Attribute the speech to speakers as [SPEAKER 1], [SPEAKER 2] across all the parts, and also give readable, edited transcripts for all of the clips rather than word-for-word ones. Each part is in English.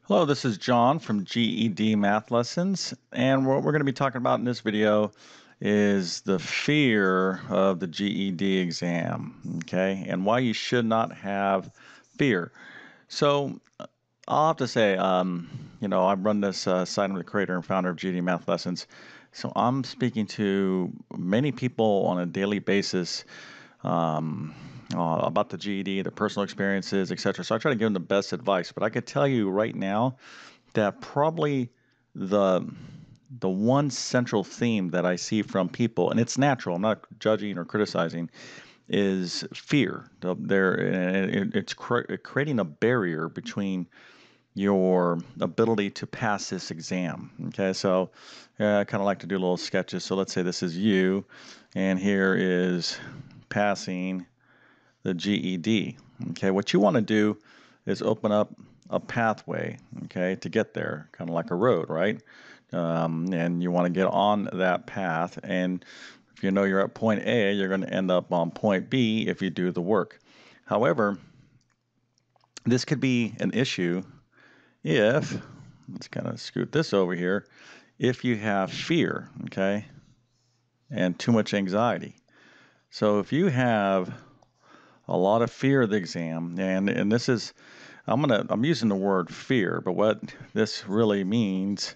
[SPEAKER 1] Hello, this is John from GED Math Lessons, and what we're going to be talking about in this video is the fear of the GED exam, okay, and why you should not have fear. So, I'll have to say, I run this site. I'm the creator and founder of GED Math Lessons, so I'm speaking to many people on a daily basis um, about the GED, their personal experiences, etc. So I try to give them the best advice. But I could tell you right now that probably the the one central theme that I see from people, and it's natural, I'm not judging or criticizing, is fear. It's creating a barrier between your ability to pass this exam. Okay, so I kind of like to do little sketches. So let's say this is you, and here is passing the GED. Okay, what you want to do is open up a pathway, okay, to get there, kind of like a road, right? And you want to get on that path. And if you know you're at point A, you're going to end up on point B if you do the work. However, this could be an issue if, let's kind of scoot this over here, if you have fear, okay, and too much anxiety. So if you have a lot of fear of the exam, and this is, I'm using the word fear, but what this really means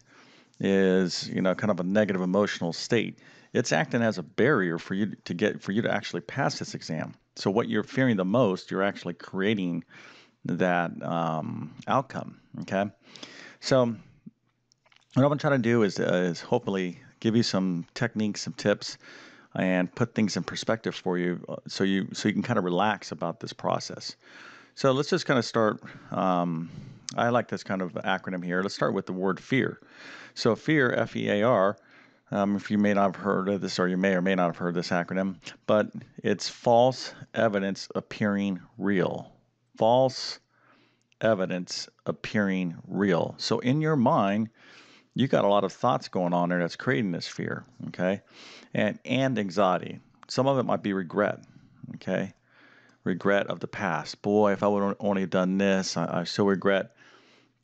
[SPEAKER 1] is, kind of a negative emotional state. It's acting as a barrier for you to actually pass this exam. So what you're fearing the most, you're actually creating that outcome. Okay, so what I'm trying to do is hopefully give you some techniques, some tips, and put things in perspective for you, so you can kind of relax about this process. So let's just kind of start. I like this kind of acronym here. Let's start with the word fear. So fear, F-E-A-R. If you may not have heard of this, or you may or may not have heard this acronym, but it's false evidence appearing real. False evidence appearing real. So in your mind, you got a lot of thoughts going on there that's creating this fear, okay? And anxiety. Some of it might be regret, okay? Regret of the past. Boy, if I would only have done this, I so regret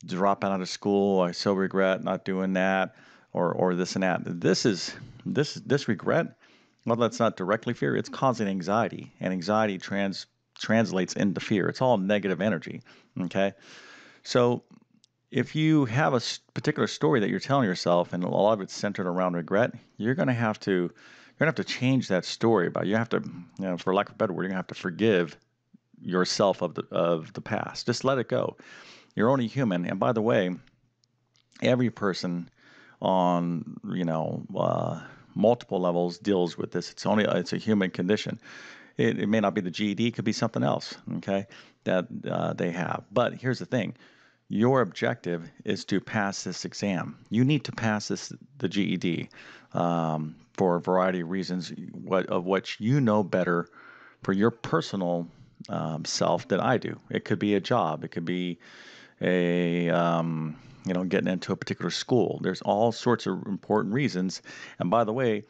[SPEAKER 1] dropping out of school. I so regret not doing that, or this and that. This regret. Well, that's not directly fear. It's causing anxiety, and anxiety translates into fear. It's all negative energy. Okay, so if you have a particular story that you're telling yourself, and a lot of it's centered around regret, you're gonna have to change that story. But you have to, for lack of a better word, you're gonna have to forgive yourself of the past. Just let it go. You're only human, and by the way, every person on multiple levels deals with this. It's a human condition. It may not be the GED, it could be something else. Okay, that they have. But here's the thing: your objective is to pass this exam. You need to pass the GED for a variety of reasons, of which you know better for your personal self than I do. It could be a job. It could be getting into a particular school. There's all sorts of important reasons. And by the way,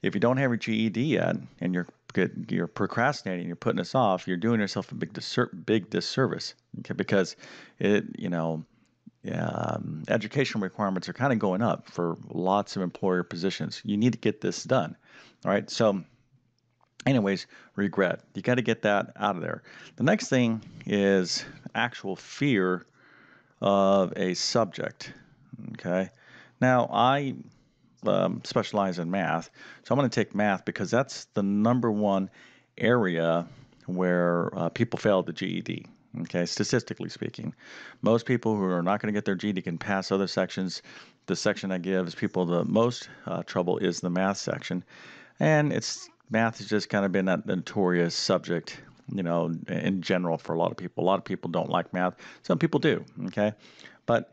[SPEAKER 1] if you don't have your GED yet and you're procrastinating, you're putting this off, you're doing yourself a big disservice. Okay, because it, education requirements are kind of going up for lots of employer positions. You need to get this done. All right. So, anyways, regret. You got to get that out of there. The next thing is actual fear of a subject. Okay. Now, I specialize in math, so I'm going to take math because that's the number one area where people fail the GED. Okay, statistically speaking, most people who are not going to get their GED can pass other sections. The section that gives people the most trouble is the math section, and math has just kind of been that notorious subject, in general for a lot of people. A lot of people don't like math. Some people do. Okay, but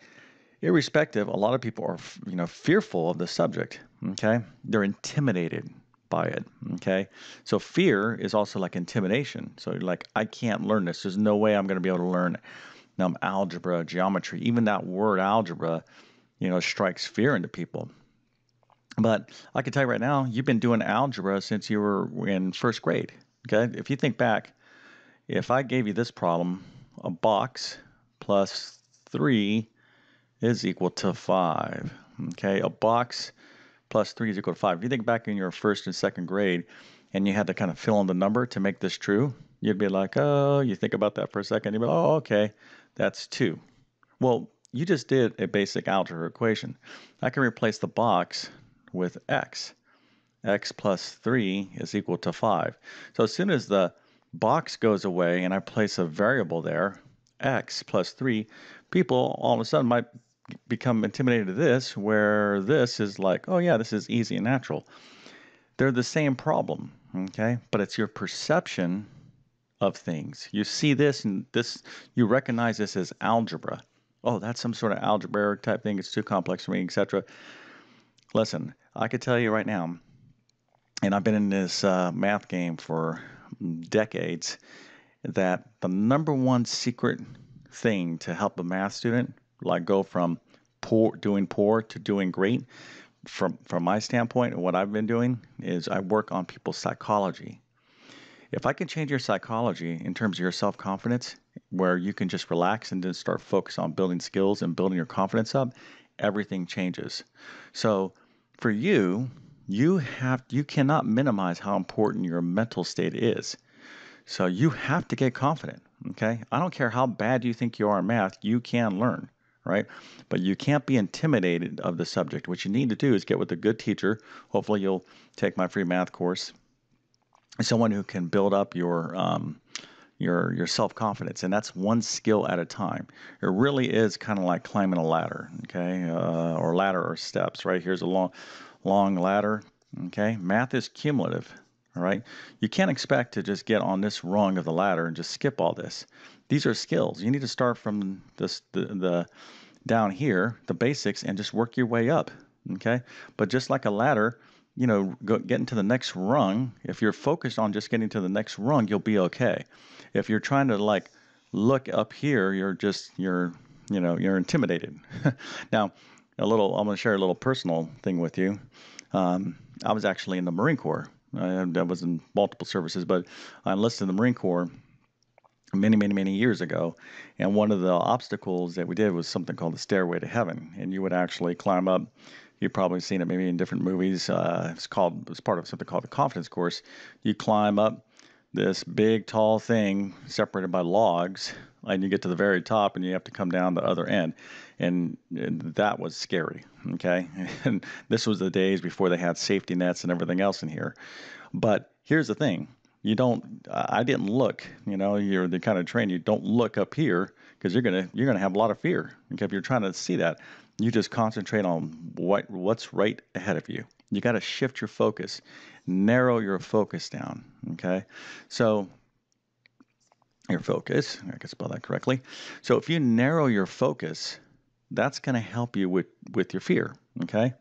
[SPEAKER 1] irrespective, a lot of people are, fearful of the subject. Okay, they're intimidated by it. Okay, so fear is also like intimidation. So you're like, I can't learn this. There's no way I'm going to be able to learn algebra, geometry. Even that word algebra, strikes fear into people. But I can tell you right now, you've been doing algebra since you were in first grade. Okay, if you think back, if I gave you this problem, a box plus 3 is equal to 5. Okay, a box plus 3 is equal to 5. If you think back in your first and second grade and you had to kind of fill in the number to make this true, you'd be like, oh, you think about that for a second, you'd be like, oh, okay, that's 2. Well, you just did a basic algebra equation. I can replace the box with x. X plus 3 is equal to 5. So as soon as the box goes away and I place a variable there, x plus 3, people all of a sudden might become intimidated to this, where this is like, oh yeah, this is easy and natural. They're the same problem, okay? But it's your perception of things. You see this and this, you recognize this as algebra. Oh, that's some sort of algebraic type thing. It's too complex for me, etc. Listen, I could tell you right now, and I've been in this math game for decades, that the number one secret thing to help a math student, like go from doing poor to doing great, from my standpoint, and what I've been doing is I work on people's psychology. If I can change your psychology in terms of your self confidence, where you can just relax and just start focus on building skills and building your confidence up, everything changes. So for you, you cannot minimize how important your mental state is. So you have to get confident, okay? I don't care how bad you think you are in math, you can learn, right? But you can't be intimidated of the subject. What you need to do is get with a good teacher. Hopefully you'll take my free math course. Someone who can build up your self-confidence, and that's one skill at a time. It really is kind of like climbing a ladder, okay? Or ladder or steps, right? Here's a long ladder, okay? Math is cumulative. All right. You can't expect to just get on this rung of the ladder and just skip all this. These are skills. You need to start from the down here, the basics, and just work your way up. Okay. But just like a ladder, getting to the next rung, if you're focused on just getting to the next rung, you'll be okay. If you're trying to like look up here, you're intimidated. Now, I'm going to share a little personal thing with you. I was actually in the Marine Corps. I was in multiple services, but I enlisted in the Marine Corps many years ago. And one of the obstacles that we did was something called the Stairway to Heaven. And you would actually climb up. You've probably seen it maybe in different movies. It's part of something called the Confidence Course. You climb up this big, tall thing separated by logs, and you get to the very top, and you have to come down the other end. And that was scary, okay? And this was the days before they had safety nets and everything else in here. But here's the thing. I didn't look, you're the kind of trained, you don't look up here because you're going to have a lot of fear. Okay? If you're trying to see that, you just concentrate on what's right ahead of you. You got to shift your focus, narrow your focus down. Okay. So your focus, I can spell that correctly. So if you narrow your focus, that's going to help you with your fear. Okay.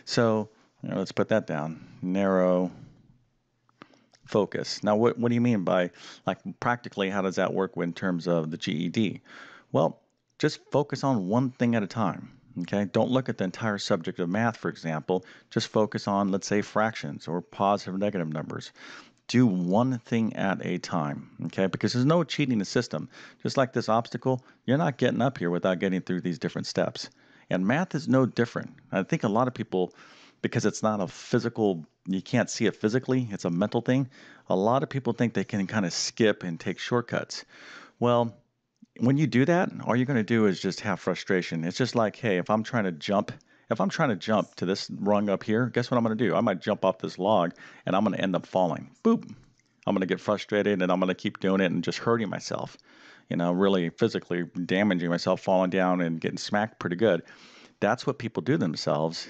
[SPEAKER 1] So let's put that down. Narrow focus. Now, what do you mean by, like, practically, how does that work in terms of the GED? Well, just focus on one thing at a time. Okay, don't look at the entire subject of math, for example. Just focus on, let's say, fractions or positive and negative numbers. Do one thing at a time, okay? Because there's no cheating the system. Just like this obstacle, you're not getting up here without getting through these different steps. And math is no different. I think a lot of people, because it's not a physical, you can't see it physically, it's a mental thing. A lot of people think they can kind of skip and take shortcuts. Well, when you do that, all you're going to do is just have frustration. It's just like, hey, if I'm trying to jump to this rung up here, guess what I'm going to do? I might jump off this log and I'm going to end up falling. Boop. I'm going to get frustrated and I'm going to keep doing it and just hurting myself, really physically damaging myself, falling down and getting smacked pretty good. That's what people do themselves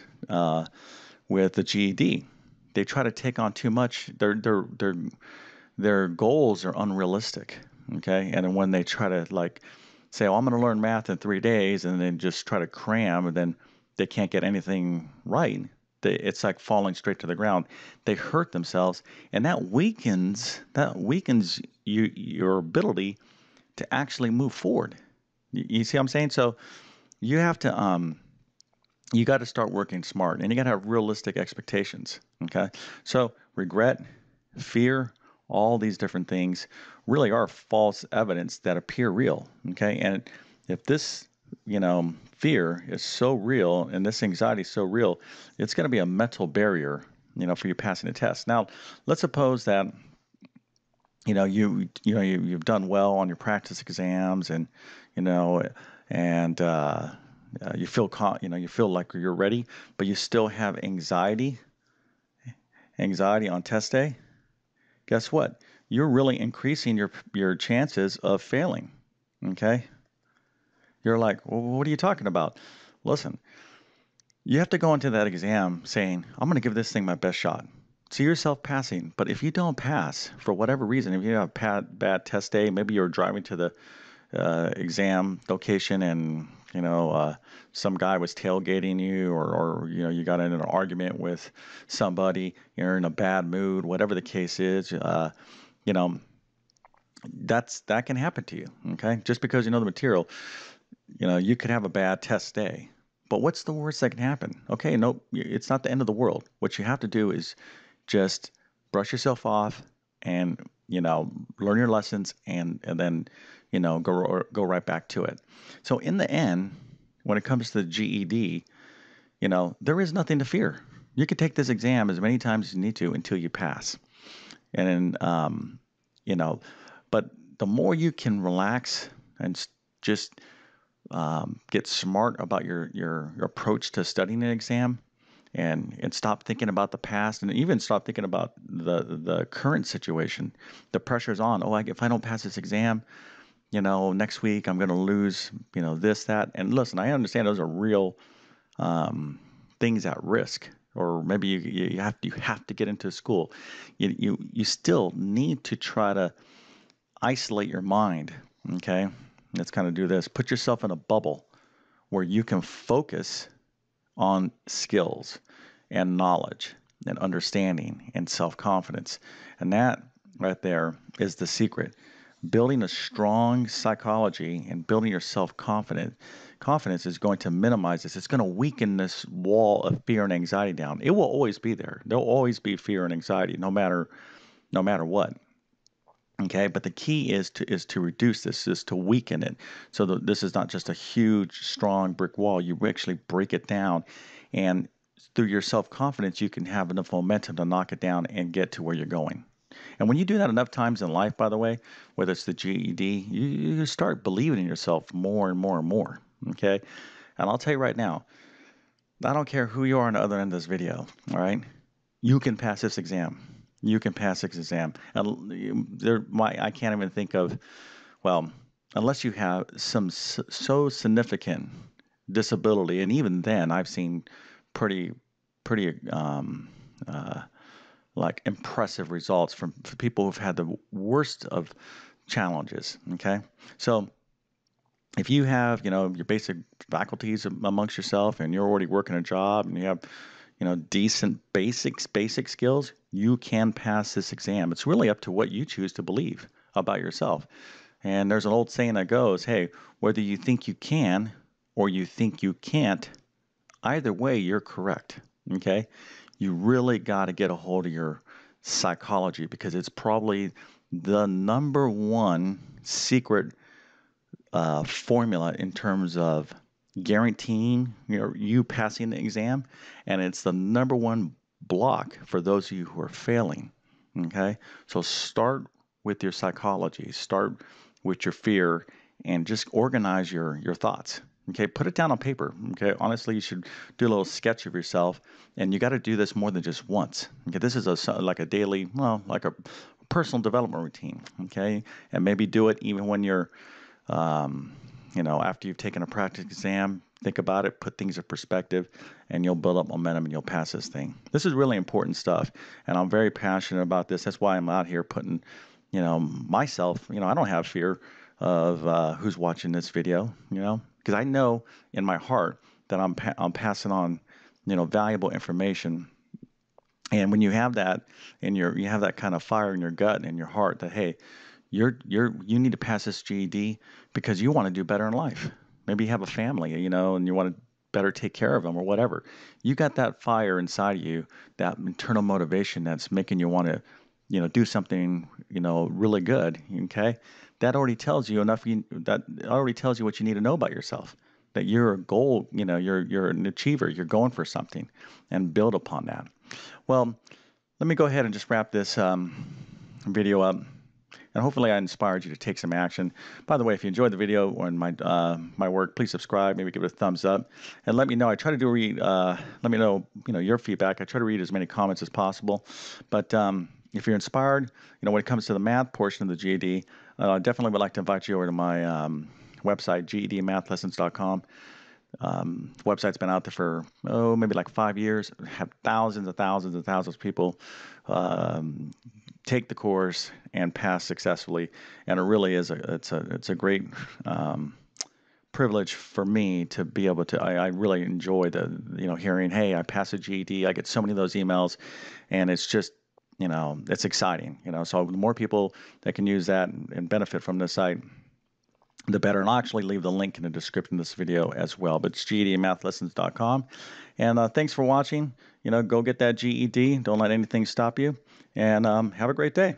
[SPEAKER 1] with the GED. They try to take on too much. Their goals are unrealistic. Okay. And then when they try to say, oh, I'm going to learn math in 3 days and then just try to cram and then they can't get anything right. It's like falling straight to the ground. They hurt themselves and that weakens your ability to actually move forward. You see what I'm saying? So you have to, you got to start working smart and you got to have realistic expectations. Okay. So regret, fear, all these different things really are false evidence that appear real. Okay. And if this fear is so real and this anxiety is so real, it's going to be a mental barrier, for you passing the test. Now, let's suppose that you've done well on your practice exams, and you know and you feel like you're ready, but you still have anxiety on test day. Guess what? You're really increasing your chances of failing. Okay? You're like, well, what are you talking about? Listen, you have to go into that exam saying, I'm going to give this thing my best shot. See yourself passing. But if you don't pass, for whatever reason, if you have a bad test day, maybe you're driving to the exam location and some guy was tailgating you, or you got in an argument with somebody, you're in a bad mood, whatever the case is, you know that can happen to you. Okay, just because you know the material, you could have a bad test day. But what's the worst that can happen? Okay, nope, it's not the end of the world. What you have to do is just brush yourself off and, learn your lessons, and then, go right back to it. So in the end, when it comes to the GED, there is nothing to fear. You can take this exam as many times as you need to until you pass. And, you know, but the more you can relax and just get smart about your approach to studying an exam, and stop thinking about the past, and even stop thinking about the current situation. The pressure's on. Oh, if I don't pass this exam, next week I'm going to lose, this, that. And listen, I understand those are real things at risk. Or maybe you have to get into school. You still need to try to isolate your mind. Okay, let's kind of do this. Put yourself in a bubble where you can focus on skills and knowledge and understanding and self-confidence. And that right there is the secret. Building a strong psychology and building your confidence is going to minimize this. It's going to weaken this wall of fear and anxiety down. It will always be there. There'll always be fear and anxiety, no matter what. Okay, but the key is to reduce this, is to weaken it. So this is not just a huge, strong brick wall. You actually break it down, and through your self-confidence, you can have enough momentum to knock it down and get to where you're going. And when you do that enough times in life, by the way, whether it's the GED, you start believing in yourself more and more and more. Okay, and I'll tell you right now, I don't care who you are on the other end of this video. All right, you can pass this exam. You can pass this exam. And I can't even think of, well, unless you have some so significant disability, and even then, I've seen pretty, uh, like impressive results from people who've had the worst of challenges. Okay, so if you have, your basic faculties amongst yourself, and you're already working a job, and you have, decent basic skills, you can pass this exam. It's really up to what you choose to believe about yourself. And there's an old saying that goes, hey, whether you think you can or you think you can't, either way, you're correct. Okay? You really got to get a hold of your psychology, because it's probably the number one secret formula in terms of guaranteeing you passing the exam, and it's the number one block for those of you who are failing. Okay, so start with your psychology, start with your fear, and just organize your thoughts. Okay, put it down on paper. Okay, honestly, you should do a little sketch of yourself, and you got to do this more than just once. Okay, this is like a daily, well, like a personal development routine. Okay, and maybe do it even when you're after you've taken a practice exam. Think about it, put things in perspective, and you'll build up momentum and you'll pass this thing. This is really important stuff, and I'm very passionate about this. That's why I'm out here putting, myself, I don't have fear of who's watching this video, because I know in my heart that I'm passing on, valuable information. And when you have that you have that kind of fire in your gut and in your heart that, hey, you need to pass this GED because you want to do better in life. Maybe you have a family, and you want to better take care of them or whatever. You got that fire inside of you, that internal motivation that's making you want to, do something, really good. Okay, that already tells you enough. That already tells you what you need to know about yourself. that you're a goal, you're an achiever, you're going for something, and build upon that. Well, let me go ahead and just wrap this video up. And hopefully I inspired you to take some action. By the way, if you enjoyed the video or my work, please subscribe, maybe give it a thumbs up, and let me know. I try to read. Let me know your feedback. I try to read as many comments as possible. But if you're inspired, when it comes to the math portion of the GED, definitely would like to invite you over to my website, gedmathlessons.com. The website's been out there for maybe like 5 years. Have thousands and thousands and thousands of people take the course and pass successfully, and it really is it's a great privilege for me to be able to. I really enjoy the hearing, hey, I passed a GED. I get so many of those emails, and it's just it's exciting. So the more people that can use that and benefit from this site, the better. And I'll actually leave the link in the description of this video as well. But it's gedmathlessons.com. And thanks for watching. Go get that GED. Don't let anything stop you. And have a great day.